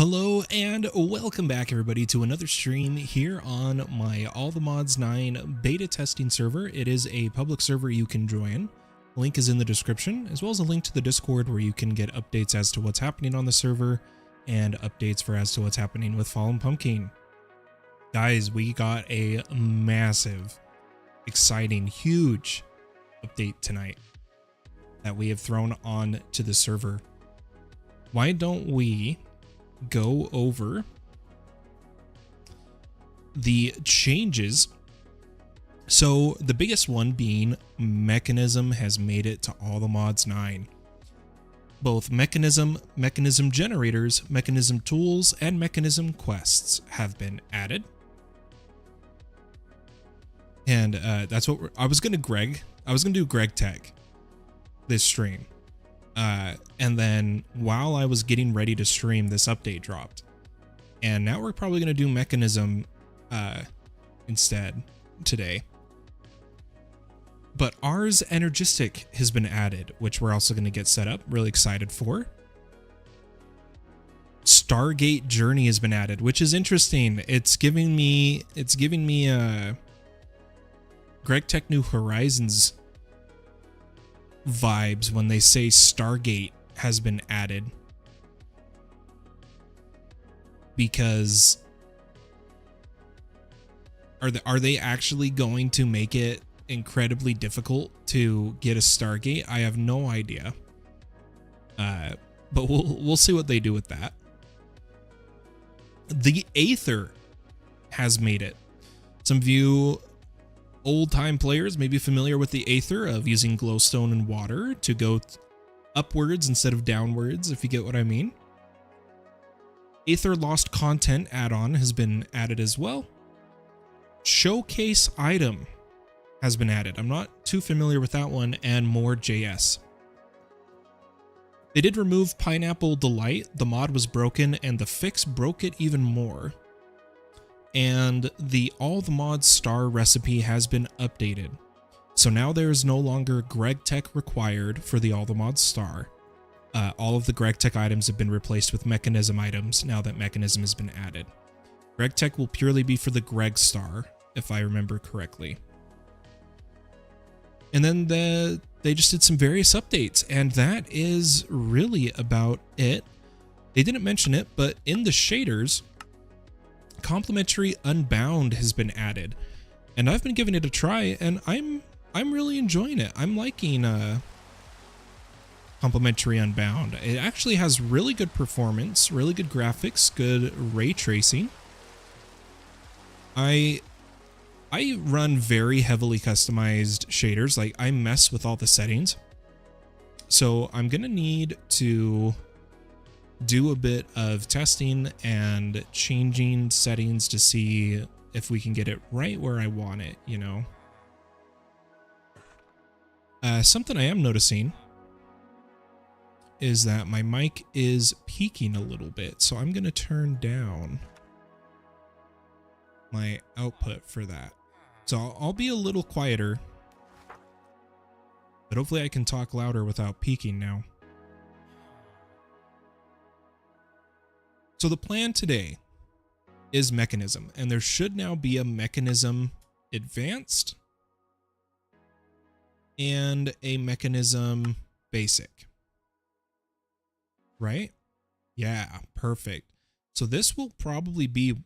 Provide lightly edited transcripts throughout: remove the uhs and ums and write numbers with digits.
Hello and welcome back everybody to another stream here on my All the Mods 9 beta testing server. It is a public server you can join. Link is in the description, as well as a link to the Discord where you can get updates as to what's happening on the server and updates as to what's happening with Fallen Pumpkin. Guys, we got a massive, exciting, huge update tonight that we have thrown on to the server. Why don't we go over the changes? So the biggest one being Mekanism has made it to All the Mods 9. Both Mekanism generators, Mekanism tools, and Mekanism quests have been added. And that's what I was gonna do Greg Tech this stream. And then while I was getting ready to stream, this update dropped. And now we're probably going to do Mekanism instead today. But Ars Énergistique has been added, which we're also going to get set up. Really excited for. Stargate Journey has been added, which is interesting. It's giving me Greg Tech New Horizons vibes when they say Stargate has been added, because are they actually going to make it incredibly difficult to get a Stargate? I have no idea, but we'll see what they do with that. The Aether has made it. Some of you old-time players may be familiar with the Aether of using glowstone and water to go upwards instead of downwards, if you get what I mean. Aether Lost Content add-on has been added as well. Showcase item has been added. I'm not too familiar with that one, and MoreJS. They did remove Pineapple Delight. The mod was broken, and the fix broke it even more. And the All the Mods Star recipe has been updated. So now there is no longer Greg Tech required for the All the Mods Star. All of the Greg Tech items have been replaced with Mekanism items now that Mekanism has been added. Greg Tech will purely be for the Greg Star, if I remember correctly. And then they just did some various updates, and that is really about it. They didn't mention it, but in the shaders, Complimentary Unbound has been added, and I've been giving it a try, and I'm really enjoying it. I'm liking Complimentary Unbound. It actually has really good performance, really good graphics, good ray tracing. I run very heavily customized shaders. Like, I mess with all the settings, so I'm gonna need to do a bit of testing and changing settings to see if we can get it right where I want it, you know. Something I am noticing is that my mic is peaking a little bit, so I'm going to turn down my output for that. So I'll be a little quieter, but hopefully I can talk louder without peaking now. So the plan today is Mekanism, and there should now be a Mekanism Advanced and a Mekanism Basic. Right? Yeah, perfect. So this will probably be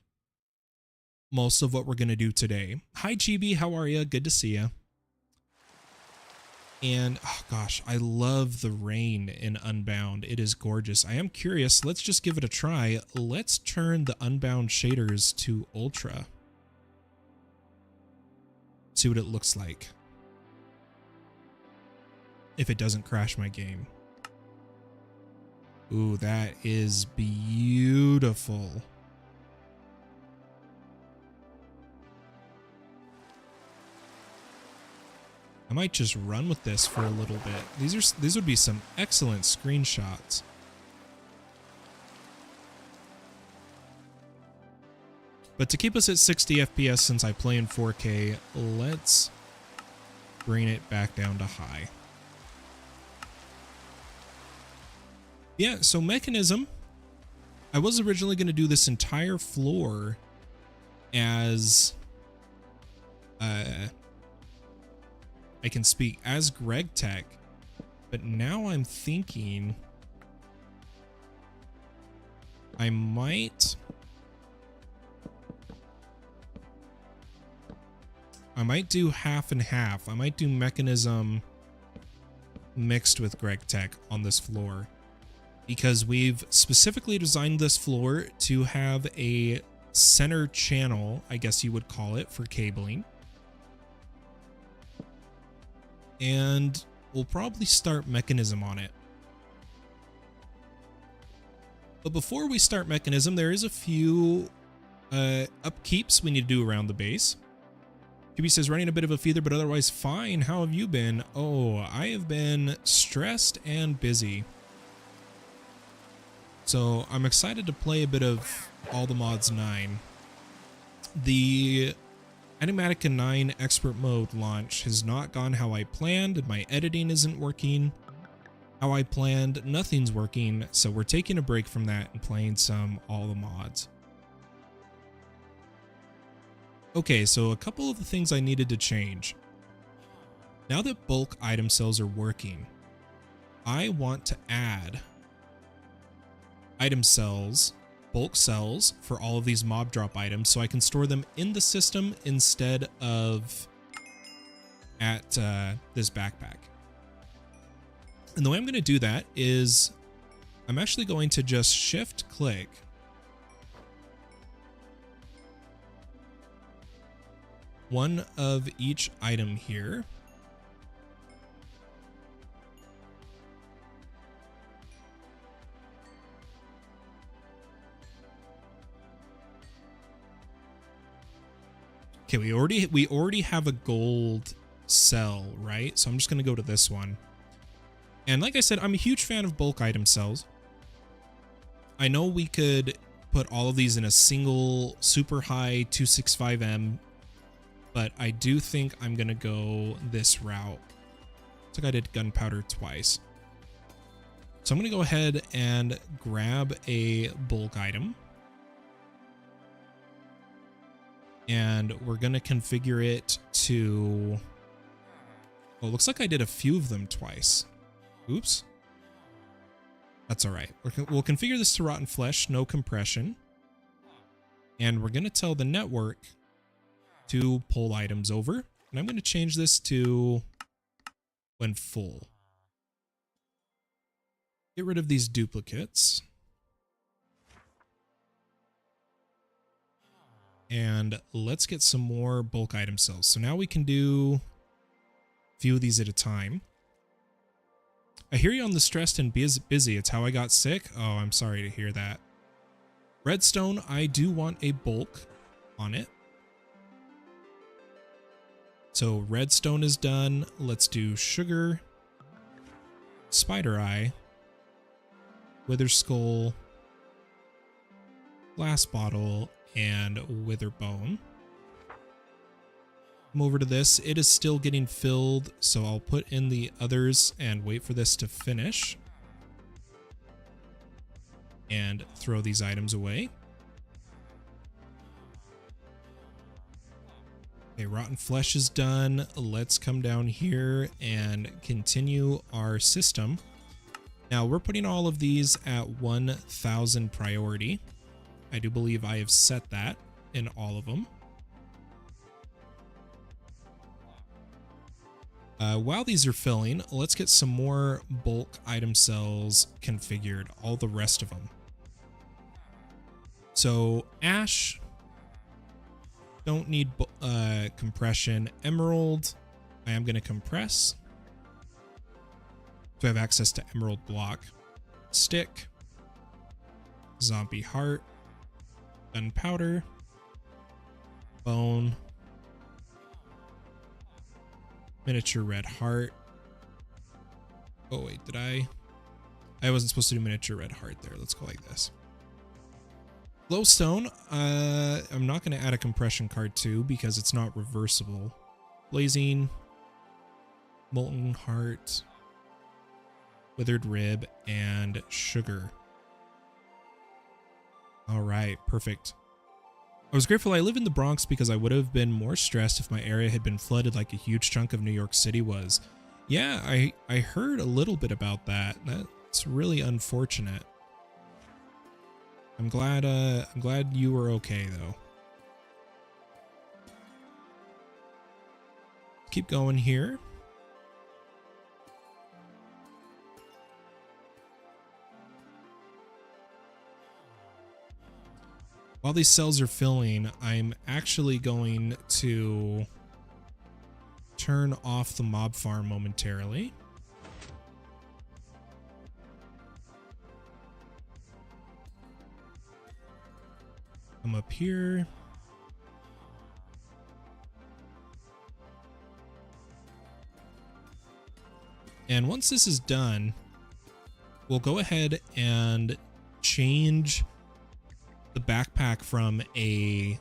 most of what we're going to do today. Hi, Chibi. How are you? Good to see you. And, oh gosh, I love the rain in Unbound. It is gorgeous. I am curious. Let's just give it a try. Let's turn the Unbound shaders to Ultra. See what it looks like. If it doesn't crash my game. Ooh, that is beautiful. I might just run with this for a little bit. These would be some excellent screenshots. But to keep us at 60 FPS since I play in 4K, let's bring it back down to high. Yeah, so Mekanism I was originally going to do this entire floor as I can speak as Greg Tech, but now I'm thinking I might do half and half. I might do Mekanism mixed with Greg Tech on this floor, because we've specifically designed this floor to have a center channel, I guess you would call it, for cabling. And we'll probably start Mekanism on it. But before we start Mekanism, there is a few upkeeps we need to do around the base. QB says, running a bit of a fever, but otherwise fine. How have you been? Oh, I have been stressed and busy. So I'm excited to play a bit of All the Mods 9. The Animatica 9 Expert Mode launch has not gone how I planned, and my editing isn't working how I planned. Nothing's working, so we're taking a break from that and playing some All the Mods. Okay, so a couple of the things I needed to change. Now that bulk item cells are working, I want to add item cells, bulk cells for all of these mob drop items so I can store them in the system instead of at this backpack. And the way I'm going to do that is I'm actually going to just shift click one of each item here. Okay, we already have a gold cell, right? So I'm just going to go to this one. And like I said, I'm a huge fan of bulk item cells. I know we could put all of these in a single super high 265M, but I do think I'm going to go this route. Looks like I did gunpowder twice. So I'm going to go ahead and grab a bulk item. And we're going to configure it to... Oh, it looks like I did a few of them twice. Oops. That's all right. We'll configure this to rotten flesh, no compression. And we're going to tell the network to pull items over. And I'm going to change this to when full. Get rid of these duplicates. And let's get some more bulk item cells. So now we can do a few of these at a time. I hear you on the stressed and busy. It's how I got sick. Oh, I'm sorry to hear that. Redstone, I do want a bulk on it. So redstone is done. Let's do sugar, spider eye, wither skull, glass bottle, and wither bone. Come over to this. It is still getting filled, so I'll put in the others and wait for this to finish. And throw these items away. Okay, rotten flesh is done. Let's come down here and continue our system. Now we're putting all of these at 1000 priority. I do believe I have set that in all of them. While these are filling, let's get some more bulk item cells configured, all the rest of them. So ash, don't need compression. Emerald, I am going to compress. So I have access to emerald block. Stick, zombie heart, gunpowder, bone, miniature red heart. Oh wait, did I wasn't supposed to do miniature red heart there. Let's go like this. Glowstone, I'm not going to add a compression card to because it's not reversible. Blazing, molten heart, withered rib, and sugar. All right, perfect. I was grateful I live in the Bronx because I would have been more stressed if my area had been flooded like a huge chunk of New York City was. Yeah, I heard a little bit about that. That's really unfortunate. I'm glad you were okay though. Keep going here. While these cells are filling, I'm actually going to turn off the mob farm momentarily. Come up here. And once this is done, we'll go ahead and change the backpack from a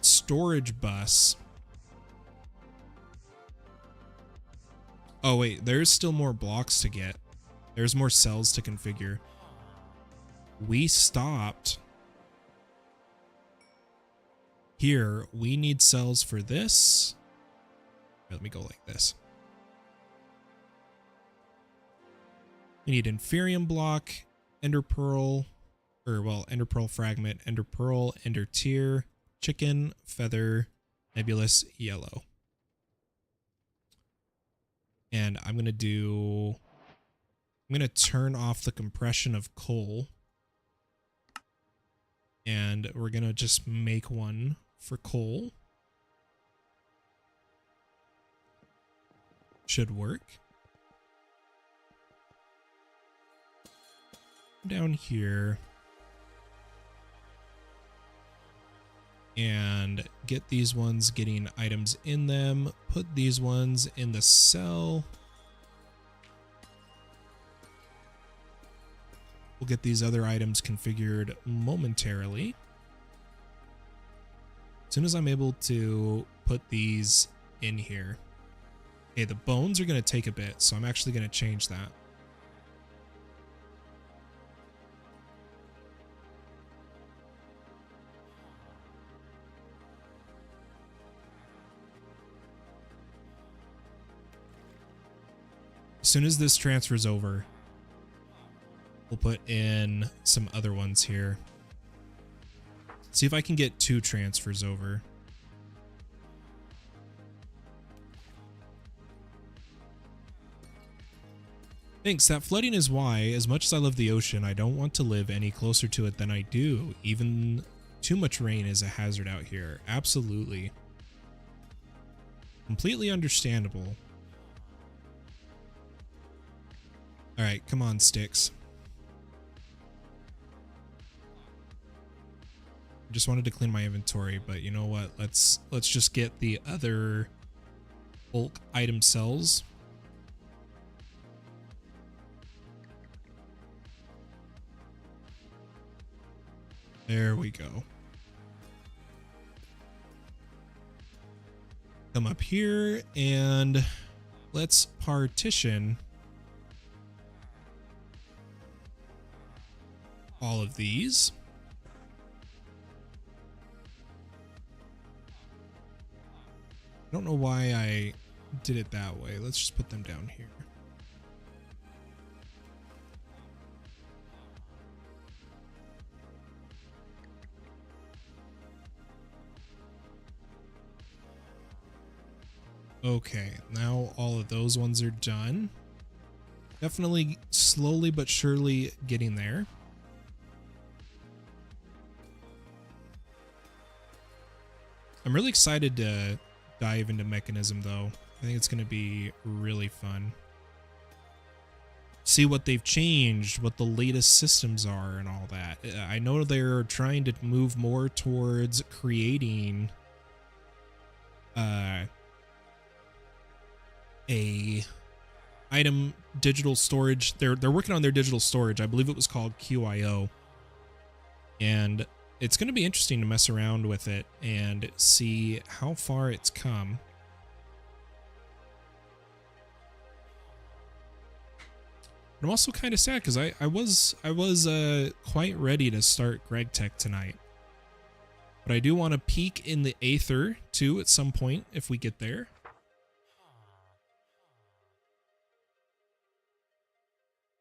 storage bus. Oh wait, there's still more blocks to get. There's more cells to configure. We stopped here. We need cells for this. Let me go like this. We need Inferium block, Ender Pearl, Ender Pearl fragment, Ender Pearl, Ender Tear, Chicken, Feather, Nebulous, Yellow. And I'm going to turn off the compression of coal. And we're going to just make one for coal. Should work. Down here. And get these ones getting items in them. Put these ones in the cell. We'll get these other items configured momentarily. As soon as I'm able to put these in here. Okay, the bones are going to take a bit, so I'm actually going to change that. As soon as this transfers over, we'll put in some other ones here. See if I can get 2 transfers over. Thanks, that flooding is why, as much as I love the ocean, I don't want to live any closer to it than I do. Even too much rain is a hazard out here. Absolutely. Completely understandable. Alright, come on, sticks. I just wanted to clean my inventory, but you know what? Let's just get the other bulk item cells. There we go. Come up here and let's partition all of these. I don't know why I did it that way. Let's just put them down here. Okay, now all of those ones are done. Definitely slowly but surely getting there. I'm really excited to dive into Mekanism though. I think it's going to be really fun. See what they've changed, what the latest systems are and all that. I know they're trying to move more towards creating a item digital storage. They're working on their digital storage. I believe it was called QIO. And it's going to be interesting to mess around with it and see how far it's come. But I'm also kind of sad because I was quite ready to start Greg Tech tonight. But I do want to peek in the Aether too at some point if we get there.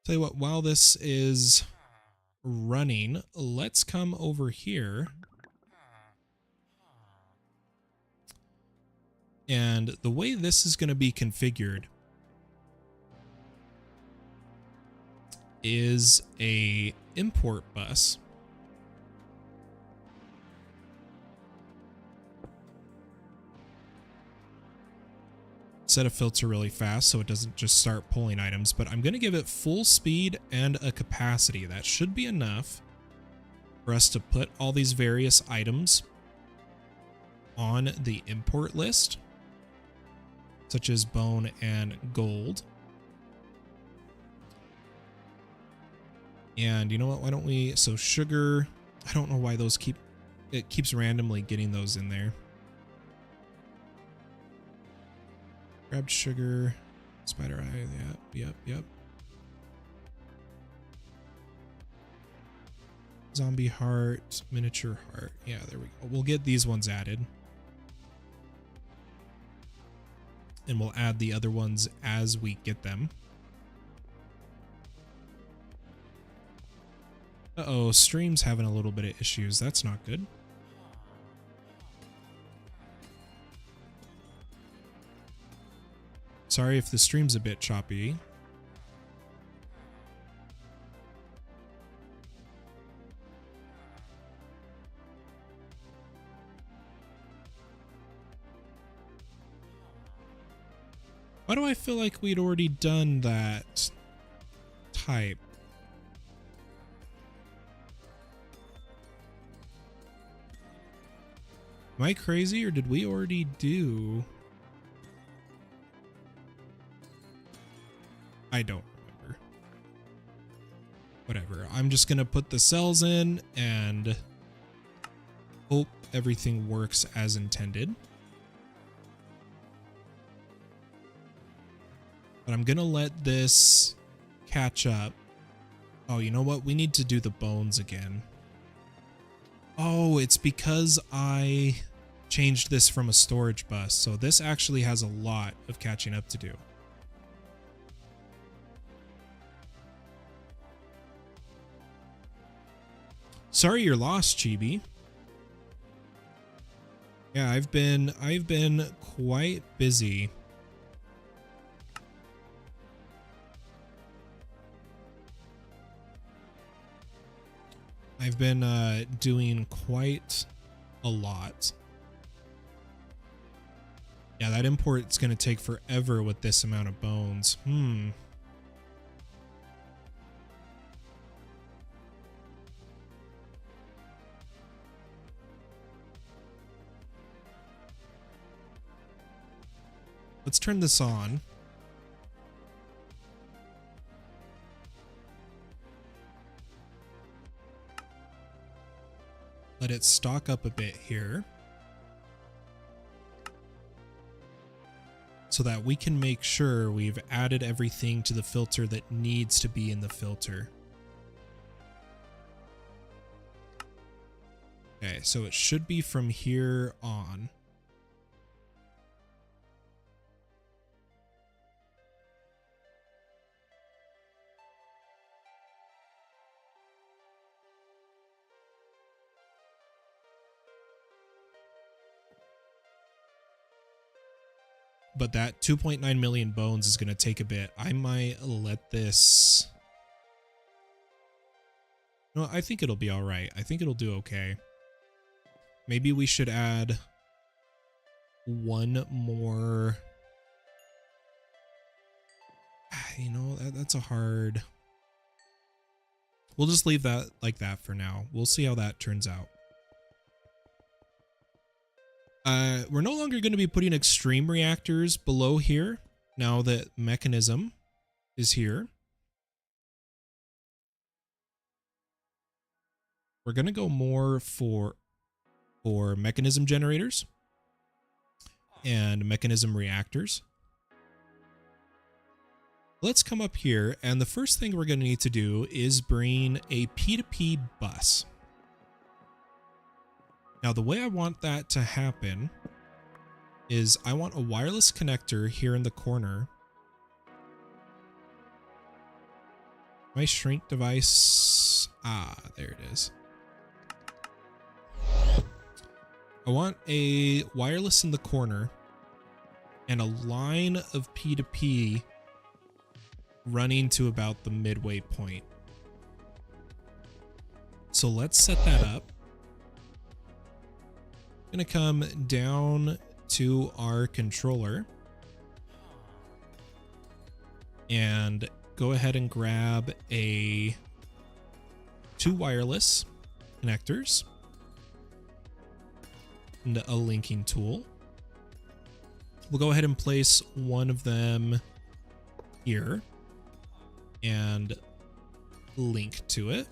Tell you what, while this is running, let's come over here. And the way this is going to be configured is a import bus. Set a filter really fast so it doesn't just start pulling items, but I'm going to give it full speed and a capacity. That should be enough for us to put all these various items on the import list, such as bone and gold. And you know what, why don't we, so sugar, I don't know why those it keeps randomly getting those in there. Grabbed sugar, spider eye, yep. Zombie heart, miniature heart. Yeah, there we go. We'll get these ones added. And we'll add the other ones as we get them. Uh-oh, stream's having a little bit of issues. That's not good. Sorry if the stream's a bit choppy. Why do I feel like we'd already done that type? Am I crazy, or did we already do? I don't remember. Whatever. I'm just gonna put the cells in and hope everything works as intended. But I'm gonna let this catch up. Oh, you know what? We need to do the bones again. Oh, it's because I changed this from a storage bus. So this actually has a lot of catching up to do. Sorry you're lost, Chibi. Yeah, I've been quite busy. I've been doing quite a lot. Yeah, that import's going to take forever with this amount of bones. Let's turn this on. Let it stock up a bit here, so that we can make sure we've added everything to the filter that needs to be in the filter. Okay, so it should be from here on. But that 2.9 million bones is going to take a bit. I might let this... No, I think it'll be all right. I think it'll do okay. Maybe we should add one more... You know, that's a hard... We'll just leave that like that for now. We'll see how that turns out. We're no longer going to be putting extreme reactors below here now that Mekanism is here. We're going to go more for Mekanism generators and Mekanism reactors. Let's come up here, and the first thing we're going to need to do is bring a P2P bus. Now, the way I want that to happen is I want a wireless connector here in the corner. My shrink device, there it is. I want a wireless in the corner and a line of P2P running to about the midway point. So let's set that up. I'm gonna come down to our controller and go ahead and grab two wireless connectors and a linking tool. We'll go ahead and place one of them here and link to it.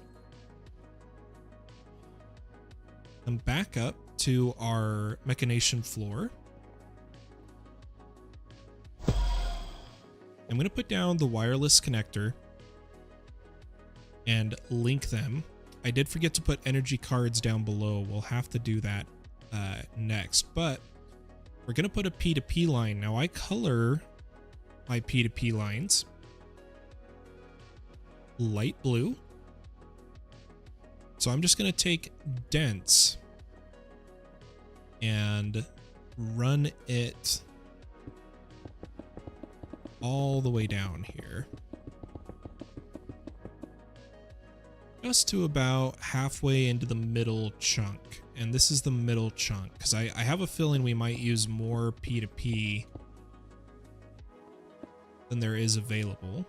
And back up to our Mekanism floor. I'm going to put down the wireless connector and link them. I did forget to put energy cards down below. We'll have to do that next, but we're going to put a P2P line. Now I color my P2P lines light blue. So I'm just going to take dense and run it all the way down here. Just to about halfway into the middle chunk. And this is the middle chunk because I have a feeling we might use more P2P than there is available.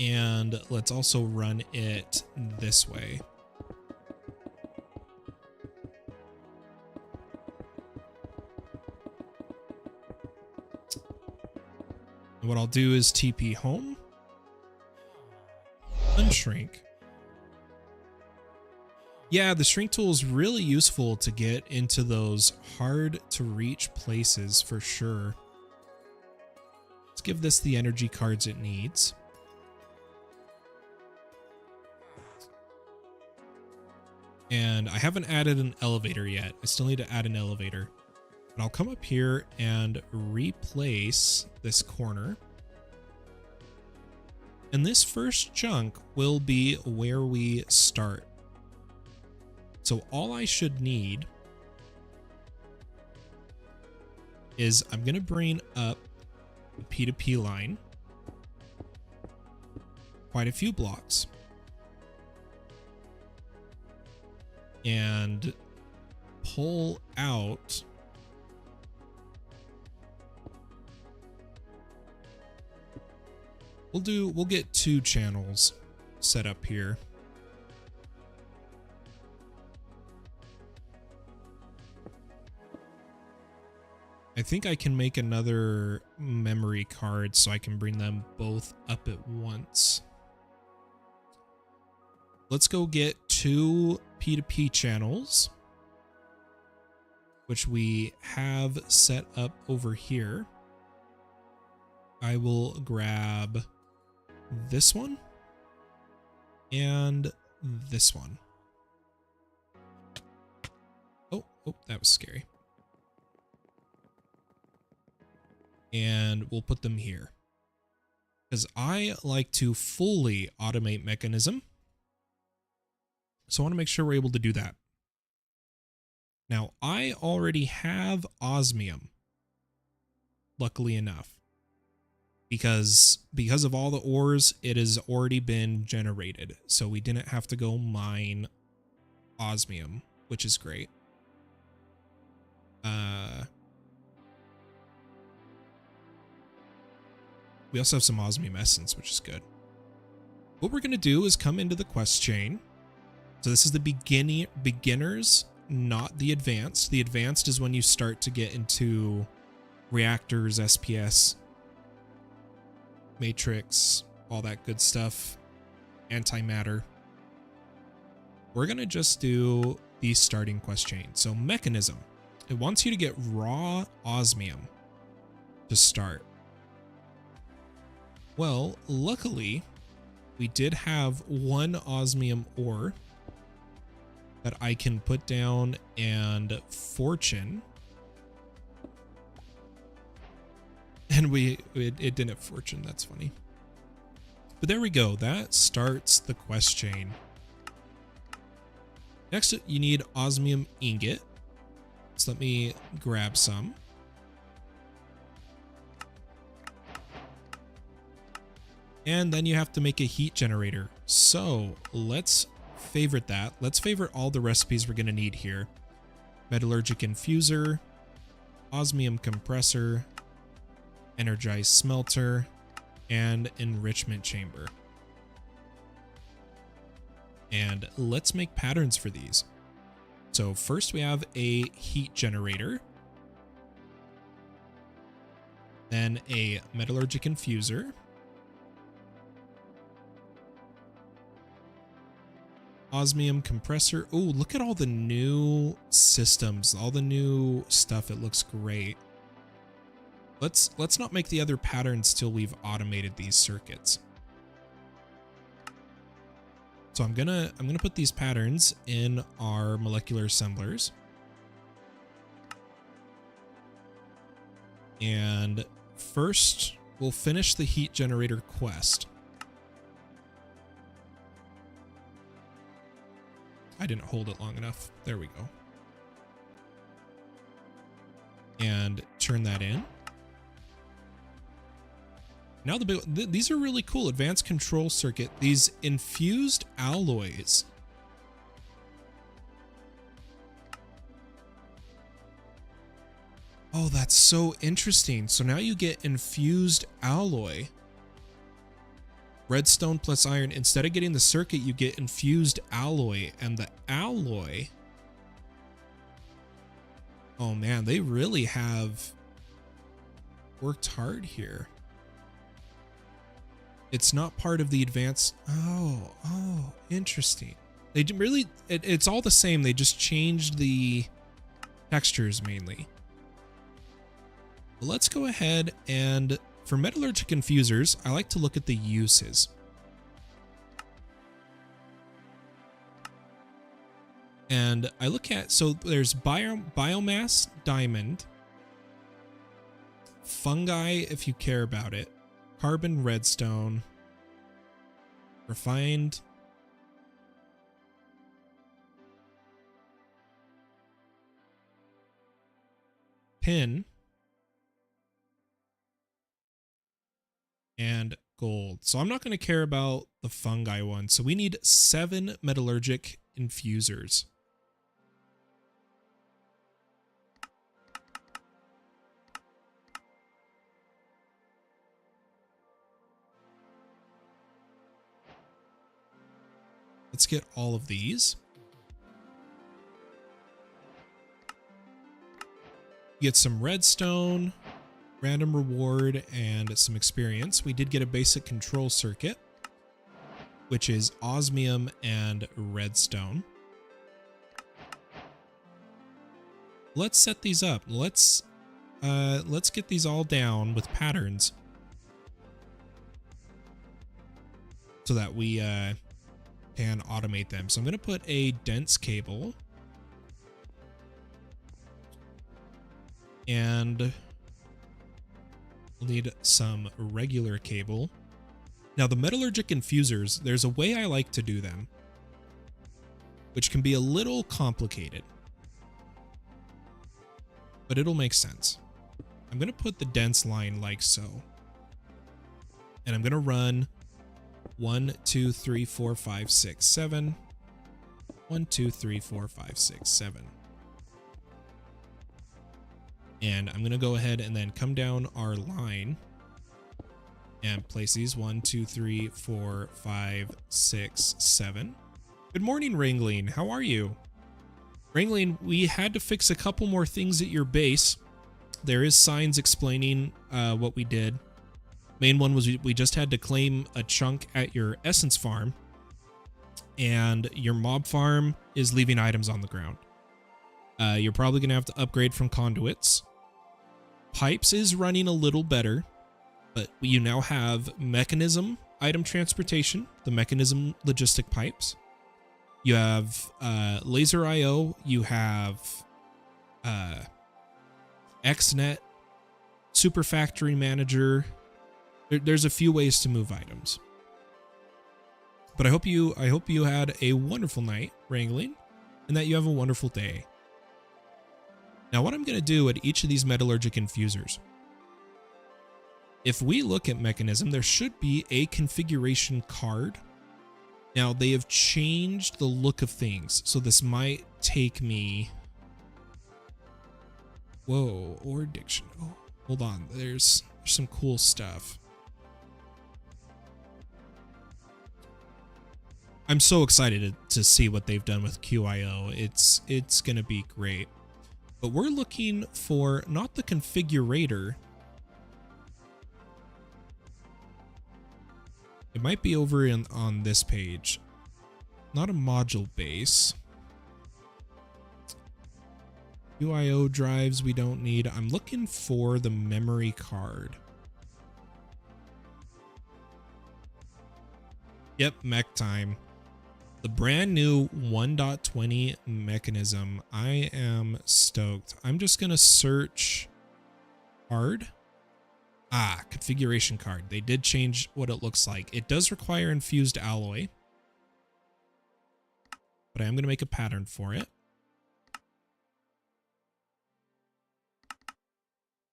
And let's also run it this way. And what I'll do is TP home, unshrink. Yeah, the shrink tool is really useful to get into those hard to reach places for sure. Let's give this the energy cards it needs. And I haven't added an elevator yet. I still need to add an elevator. But I'll come up here and replace this corner. And this first chunk will be where we start. So all I should need is I'm going to bring up the P2P line quite a few blocks. And pull out we'll get 2 channels set up here. I think I can make another memory card so I can bring them both up at once. Let's go get 2 P2P channels, which we have set up over here. I will grab this one and this one. Oh, that was scary. And we'll put them here because I like to fully automate Mekanism. So I want to make sure we're able to do that. Now, I already have osmium, luckily enough, because of all the ores, it has already been generated. So we didn't have to go mine osmium, which is great. We also have some osmium essence, which is good. What we're going to do is come into the quest chain. So this is the beginners, not the advanced. The advanced is when you start to get into reactors, SPS, matrix, all that good stuff, antimatter. We're going to just do the starting quest chain. So Mekanism, it wants you to get raw osmium to start. Well, luckily, we did have one osmium ore that I can put down and fortune. And it didn't fortune, that's funny. But there we go, that starts the quest chain. Next, you need osmium ingot. So let me grab some. And then you have to make a heat generator. So let's favorite that. Let's favorite all the recipes we're going to need here. Metallurgic infuser, osmium compressor, energized smelter, and enrichment chamber. And let's make patterns for these. So first we have a heat generator, then a metallurgic infuser, osmium compressor. Oh, look at all the new systems, all the new stuff. It looks great. Let's not make the other patterns till we've automated these circuits. So I'm gonna put these patterns in our molecular assemblers. And first we'll finish the heat generator quest. I didn't hold it long enough. There we go. And turn that in. Now these are really cool. Advanced control circuit. These infused alloys. Oh, that's so interesting. So now you get infused alloy. Redstone plus iron. Instead of getting the circuit, you get infused alloy. And the alloy... Oh man, they really have worked hard here. It's not part of the advanced... Oh, interesting. They really... It's all the same. They just changed the textures mainly. But let's go ahead and... For metallurgic infusers, I like to look at the uses. And I look at... So there's biomass diamond. Fungi, if you care about it. Carbon redstone, refined, tin, and gold. So I'm not going to care about the fungi one. So we need 7 metallurgic infusers. Let's get all of these. Get some redstone, random reward, and some experience. We did get a basic control circuit, which is osmium and redstone. Let's set these up. Let's get these all down with patterns so that we can automate them. So I'm going to put a dense cable and we'll need some regular cable. Now the metallurgic infusers, there's a way I like to do them, which can be a little complicated, but it'll make sense. I'm going to put the dense line like so, and I'm going to run 1, 2, 3, 4, 5, 6, 7. 1, 2, 3, 4, 5, 6, 7. And I'm going to go ahead and then come down our line and place these 1, 2, 3, 4, 5, 6, 7. Good morning, Ringling. How are you? Ringling, we had to fix a couple more things at your base. There is signs explaining what we did. Main one was we just had to claim a chunk at your essence farm, and your mob farm is leaving items on the ground. You're probably going to have to upgrade from conduits. Pipes is running a little better, But you now have Mekanism item transportation, the Mekanism logistic pipes. You have laser IO. You have XNet, Super Factory Manager. There's a few ways to move items. But I hope you had a wonderful night wrangling, and that you have a wonderful day. Now, what I'm going to do at each of these metallurgic infusers, if we look at Mekanism, there should be a configuration card. Now, they have changed the look of things, so this might take me... Whoa, or diction. Oh, hold on, there's some cool stuff. I'm so excited to see what they've done with QIO. It's going to be great. But we're looking for not the configurator. It might be over on this page. Not a module base. QIO drives we don't need. I'm looking for the memory card. Yep, mech time. The brand new 1.20 Mekanism. I am stoked. I'm just going to search card. Ah, configuration card. They did change what it looks like. It does require infused alloy, but I am going to make a pattern for it.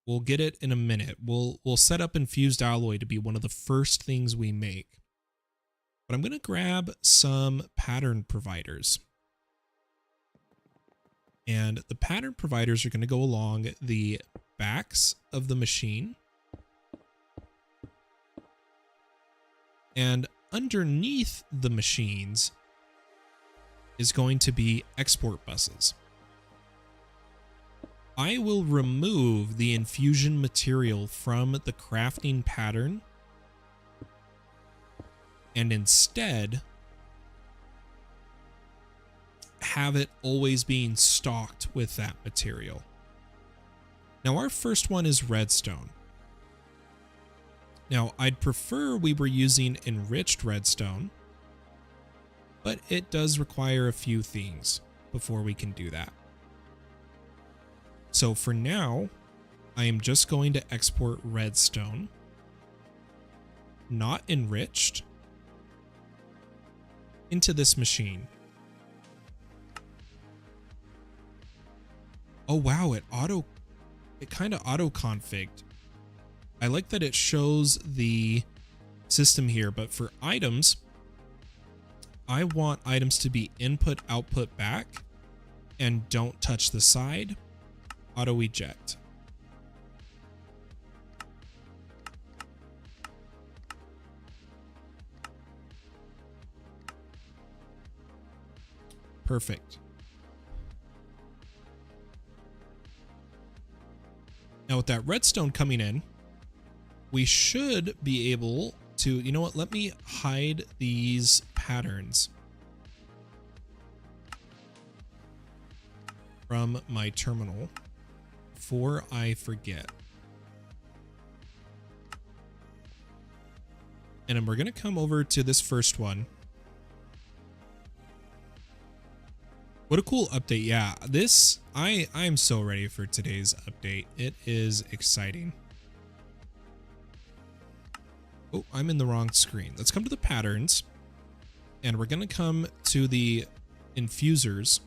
We'll get it in a minute. We'll set up infused alloy to be one of the first things we make. But I'm going to grab some pattern providers. And the pattern providers are going to go along the backs of the machine. And underneath the machines is going to be export buses. I will remove the infusion material from the crafting pattern and instead have it always being stocked with that material. Now our first one is redstone. Now I'd prefer we were using enriched redstone, but it does require a few things before we can do that. So for now, I am just going to export redstone, not enriched, into this machine. Oh wow, it kind of auto-configured. I like that it shows the system here, but for items, I want items to be input, output, back, and don't touch the side. Auto eject. Perfect. Now with that redstone coming in, we should be able to, you know what, let me hide these patterns from my terminal before I forget. And then we're going to come over to this first one. What a cool update. Yeah, this, I'm so ready for today's update. It is exciting. Oh, I'm in the wrong screen. Let's come to the patterns. And we're going to come to the infusers,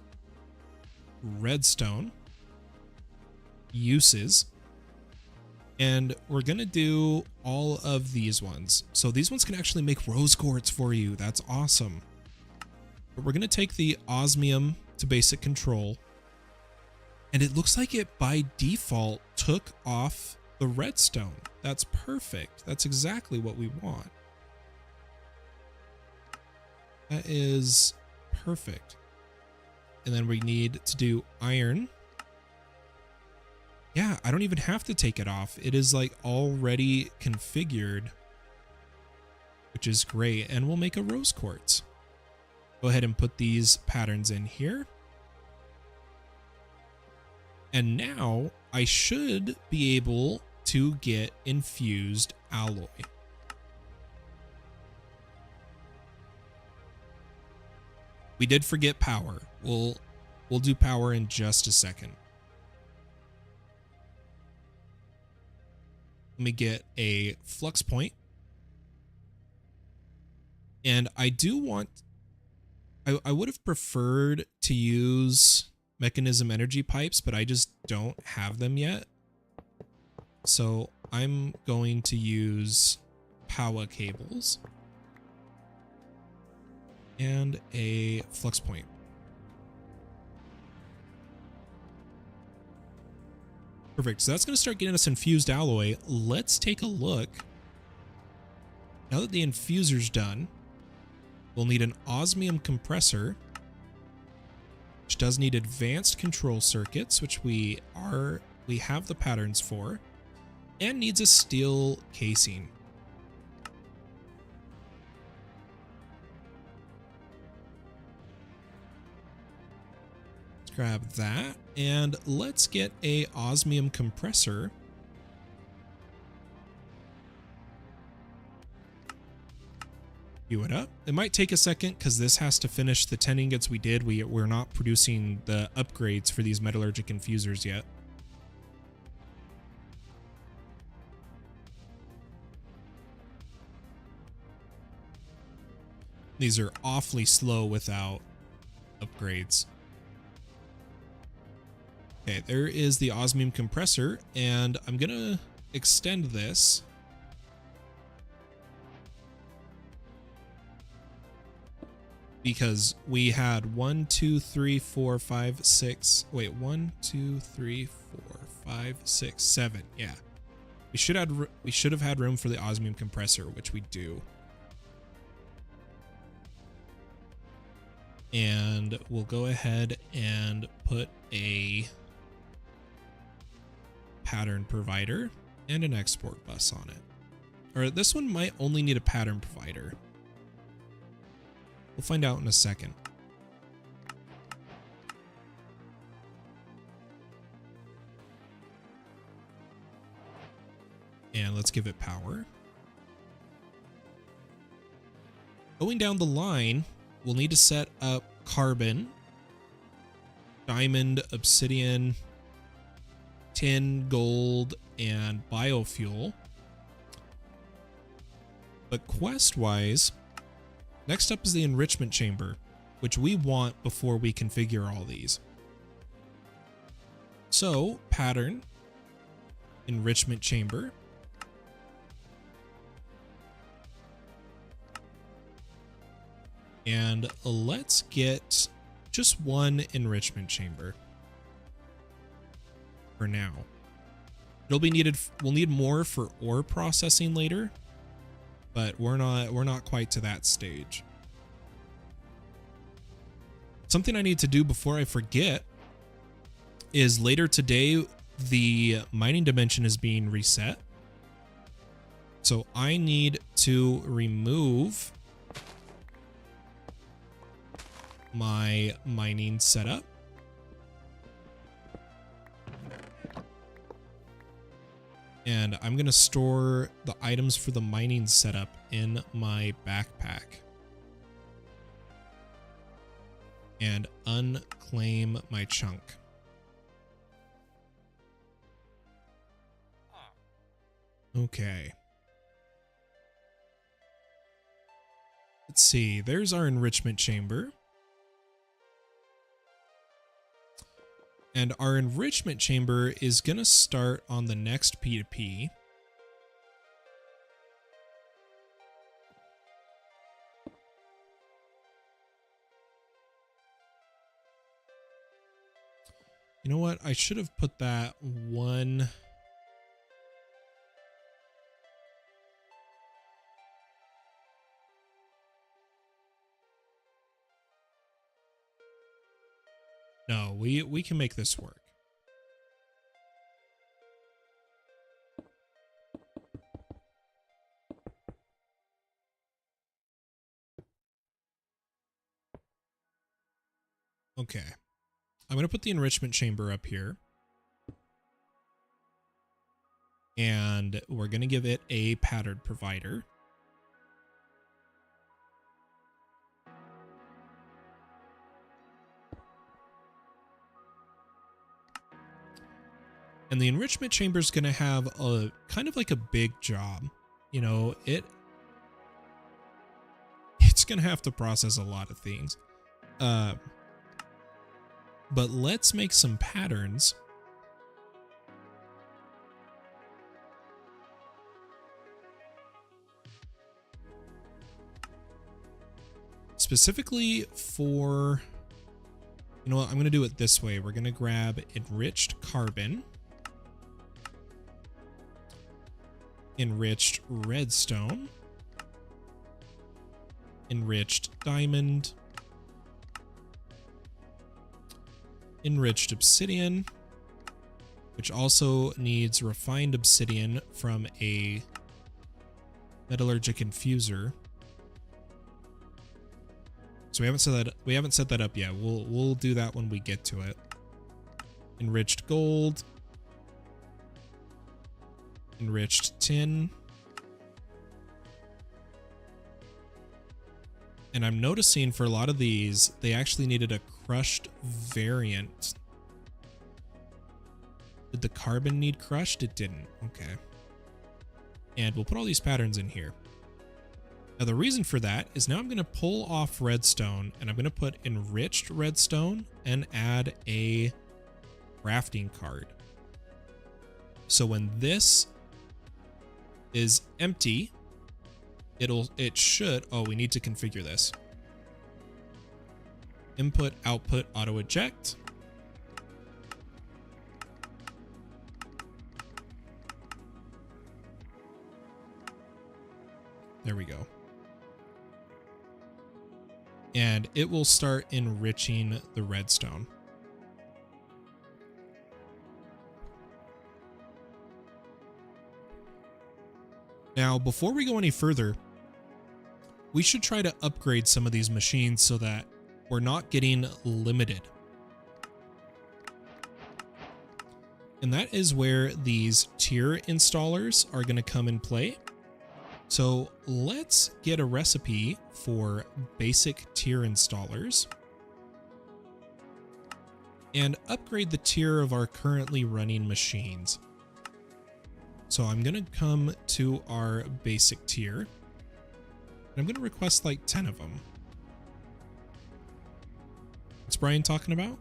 redstone, uses, and we're going to do all of these ones. So these ones can actually make rose quartz for you. That's awesome. But we're going to take the osmium to basic control, and it looks like it by default took off the redstone. That's perfect. That's exactly what we want. That is perfect. And then we need to do iron. Yeah, I don't even have to take it off. It is like already configured, which is great. And we'll make a rose quartz. Go ahead and put these patterns in here. And now I should be able to get infused alloy. We did forget power. We'll do power in just a second. Let me get a flux point. And I do want, I would have preferred to use Mekanism energy pipes, but I just don't have them yet. So I'm going to use power cables and a flux point. Perfect. So that's going to start getting us infused alloy. Let's take a look. Now that the infuser's done, we'll need an osmium compressor, which does need advanced control circuits, which we have the patterns for, and needs a steel casing. Let's grab that, and let's get a osmium compressor. Queue it up. It might take a second because this has to finish the 10 ingots we did. We're not producing the upgrades for these metallurgic infusers yet. These are awfully slow without upgrades. Okay, there is the osmium compressor, and I'm gonna extend this. Because we had 1, 2, 3, 4, 5, 6. Wait, 1, 2, 3, 4, 5, 6, 7. Yeah, we should have had room for the osmium compressor, which we do. And we'll go ahead and put a pattern provider and an export bus on it. Or this one might only need a pattern provider. We'll find out in a second. And let's give it power. Going down the line, we'll need to set up carbon, diamond, obsidian, tin, gold, and biofuel. But quest-wise, next up is the enrichment chamber, which we want before we configure all these. So, pattern, enrichment chamber. And let's get just one enrichment chamber for now. It'll be needed. We'll need more for ore processing later, but we're not quite to that stage. Something I need to do before I forget is later today the mining dimension is being reset. So I need to remove my mining setup. And I'm going to store the items for the mining setup in my backpack. And unclaim my chunk. Okay. Let's see. There's our enrichment chamber. And our enrichment chamber is going to start on the next P2P. You know what? I should have put that one. No, we can make this work. Okay. I'm going to put the enrichment chamber up here. and we're going to give it a pattern provider. And the enrichment chamber is going to have a kind of like a big job. You know, it's going to have to process a lot of things. But let's make some patterns. Specifically for, you know what, I'm going to do it this way. We're going to grab enriched carbon, enriched redstone, enriched diamond, enriched obsidian, which also needs refined obsidian from a metallurgic infuser. So we haven't set that up yet. We'll do that when we get to it. Enriched gold, enriched tin. And I'm noticing for a lot of these, they actually needed a crushed variant. Did the carbon need crushed? It didn't. Okay. And we'll put all these patterns in here. Now the reason for that is now I'm going to pull off redstone and I'm going to put enriched redstone and add a crafting card. So when this is empty, it should, oh, we need to configure this. Input, output, auto eject. There we go. And it will start enriching the redstone. Now, before we go any further, we should try to upgrade some of these machines so that we're not getting limited. And that is where these tier installers are going to come in play. So let's get a recipe for basic tier installers and upgrade the tier of our currently running machines. So I'm going to come to our basic tier. I'm going to request like 10 of them. What's Brian talking about?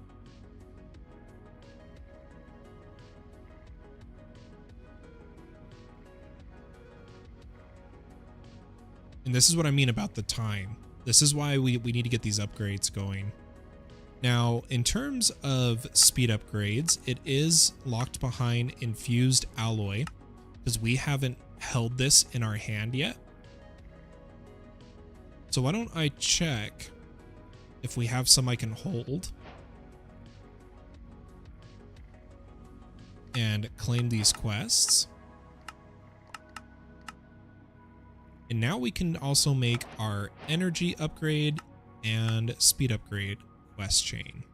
And this is what I mean about the time. This is why we need to get these upgrades going. Now, in terms of speed upgrades, it is locked behind infused alloy because we haven't held this in our hand yet. So why don't I check if we have some I can hold and claim these quests. And now we can also make our energy upgrade and speed upgrade quest chain.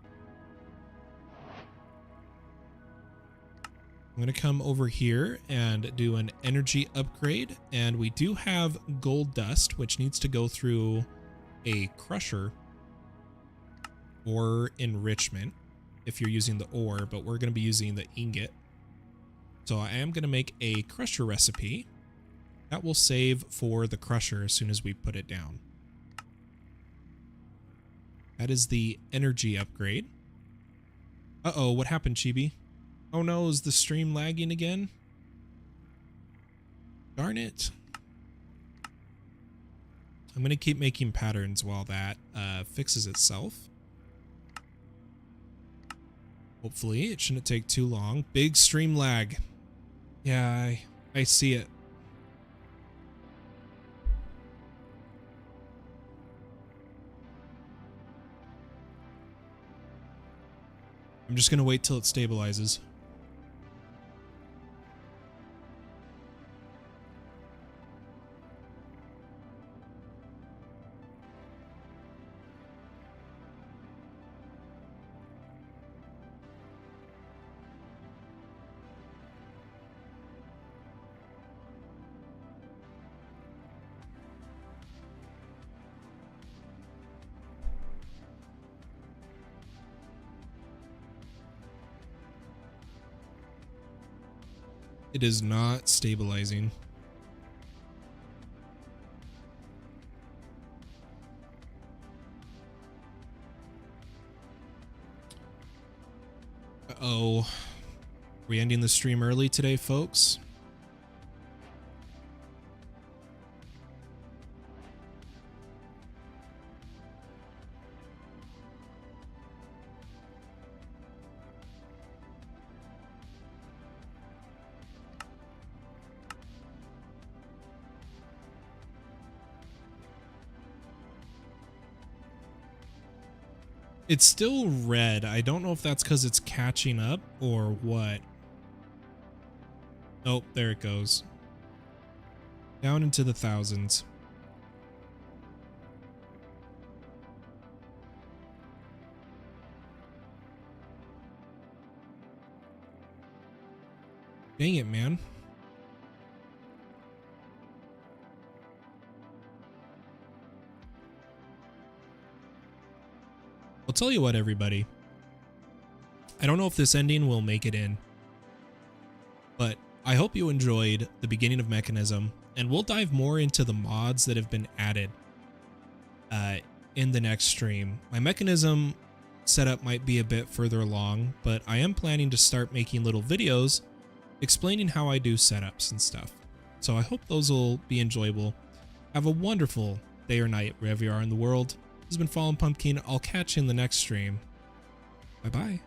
I'm going to come over here and do an energy upgrade, and we do have gold dust, which needs to go through a crusher or enrichment if you're using the ore, but we're going to be using the ingot. So I am going to make a crusher recipe that will save for the crusher as soon as we put it down. That is the energy upgrade. Uh-oh, what happened, Chibi? Oh no, is the stream lagging again? Darn it. I'm going to keep making patterns while that fixes itself. Hopefully, it shouldn't take too long. Big stream lag. Yeah, I see it. I'm just going to wait till it stabilizes. It is not stabilizing. Uh-oh. Are we ending the stream early today, folks? It's still red. I don't know if that's because it's catching up or what. Oh, there it goes. Down into the thousands. Dang it, man. I'll tell you what, everybody. I don't know if this ending will make it in, but I hope you enjoyed the beginning of Mekanism, and we'll dive more into the mods that have been added in the next stream. My Mekanism setup might be a bit further along, but I am planning to start making little videos explaining how I do setups and stuff. So I hope those will be enjoyable. Have a wonderful day or night wherever you are in the world. This has been Fallen Pumpkin. I'll catch you in the next stream. Bye-bye.